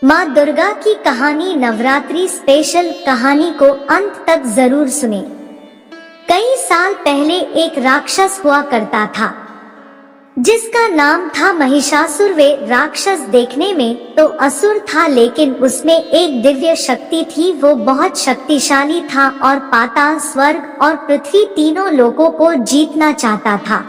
माँ दुर्गा की कहानी नवरात्रि स्पेशल कहानी को अंत तक जरूर सुने। कई साल पहले एक राक्षस हुआ करता था जिसका नाम था महिषासुर। वे राक्षस देखने में तो असुर था, लेकिन उसमें एक दिव्य शक्ति थी। वो बहुत शक्तिशाली था और पाताल, स्वर्ग और पृथ्वी तीनों लोकों को जीतना चाहता था।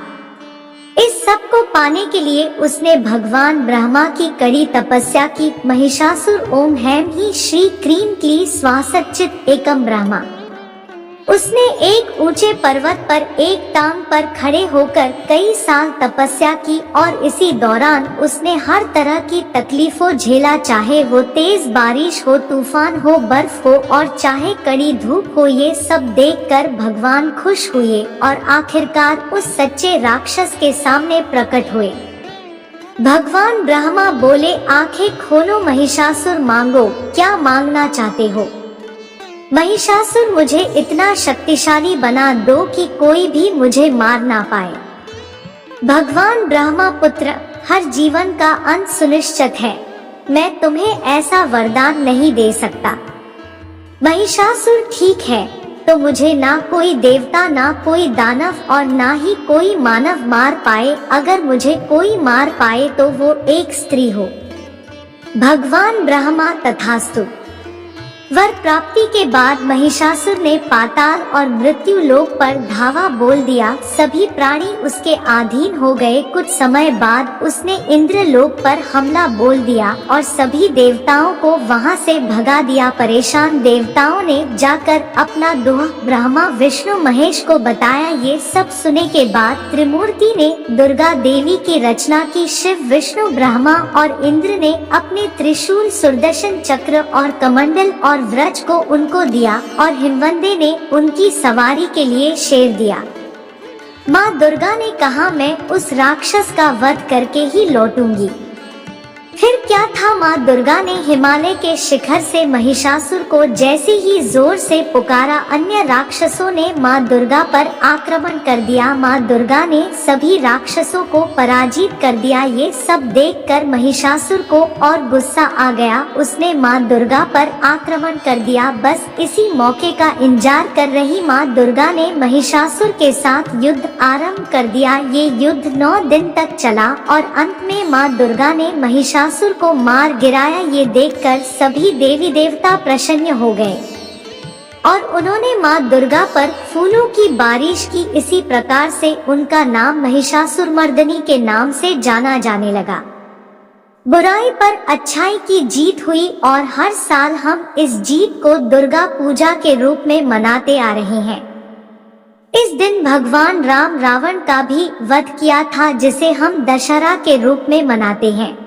इस सब को पाने के लिए उसने भगवान ब्रह्मा की कड़ी तपस्या की। महिषासुर ओम हैम ही श्री क्रीम क्ली स्वासच्चित एकम ब्रह्मा। उसने एक ऊंचे पर्वत पर एक टांग पर खड़े होकर कई साल तपस्या की और इसी दौरान उसने हर तरह की तकलीफों झेला, चाहे वो तेज बारिश हो, तूफान हो, बर्फ हो और चाहे कड़ी धूप हो। ये सब देखकर भगवान खुश हुए और आखिरकार उस सच्चे राक्षस के सामने प्रकट हुए। भगवान ब्रह्मा बोले, आंखें खोलो महिषासुर, मांगो, क्या मांगना चाहते हो? महिषासुर, मुझे इतना शक्तिशाली बना दो कि कोई भी मुझे मार ना पाए। भगवान ब्रह्मा पुत्र, हर जीवन का अंत सुनिश्चित है। मैं तुम्हें ऐसा वरदान नहीं दे सकता। महिषासुर, ठीक है, तो मुझे ना कोई देवता, ना कोई दानव और ना ही कोई मानव मार पाए। अगर मुझे कोई मार पाए तो वो एक स्त्री हो। भगवान ब्रह्मा, तथास्तु। वर प्राप्ति के बाद महिषासुर ने पाताल और मृत्यु लोक पर धावा बोल दिया। सभी प्राणी उसके अधीन हो गए। कुछ समय बाद उसने इंद्र लोक पर हमला बोल दिया और सभी देवताओं को वहां से भगा दिया। परेशान देवताओं ने जाकर अपना दोह ब्रह्मा, विष्णु, महेश को बताया। ये सब सुने के बाद त्रिमूर्ति ने दुर्गा देवी की रचना की। शिव, विष्णु, ब्रह्मा और इंद्र ने अपने त्रिशूल, सुदर्शन चक्र और कमंडल और व्रज को उनको दिया और हिमवंदे ने उनकी सवारी के लिए शेर दिया। माँ दुर्गा ने कहा, मैं उस राक्षस का वध करके ही लौटूंगी। फिर क्या था, माँ दुर्गा ने हिमालय के शिखर से महिषासुर को जैसे ही जोर से पुकारा, अन्य राक्षसों ने माँ दुर्गा पर आक्रमण कर दिया। माँ दुर्गा ने सभी राक्षसों को पराजित कर दिया। ये सब देखकर महिषासुर को और गुस्सा आ गया। उसने माँ दुर्गा पर आक्रमण कर दिया। बस इसी मौके का इंतजार कर रही माँ दुर्गा ने महिषासुर के साथ युद्ध आरंभ कर दिया। ये युद्ध 9 दिन तक चला और अंत में माँ दुर्गा ने महिषासुर को मार गिराया। ये देखकर सभी देवी देवता प्रसन्न हो गए और उन्होंने माँ दुर्गा पर फूलों की बारिश की। इसी प्रकार से उनका नाम महिषासुरमर्दिनी के नाम से जाना जाने लगा। बुराई पर अच्छाई की जीत हुई और हर साल हम इस जीत को दुर्गा पूजा के रूप में मनाते आ रहे हैं। इस दिन भगवान राम रावण का भी वध किया था, जिसे हम दशहरा के रूप में मनाते हैं।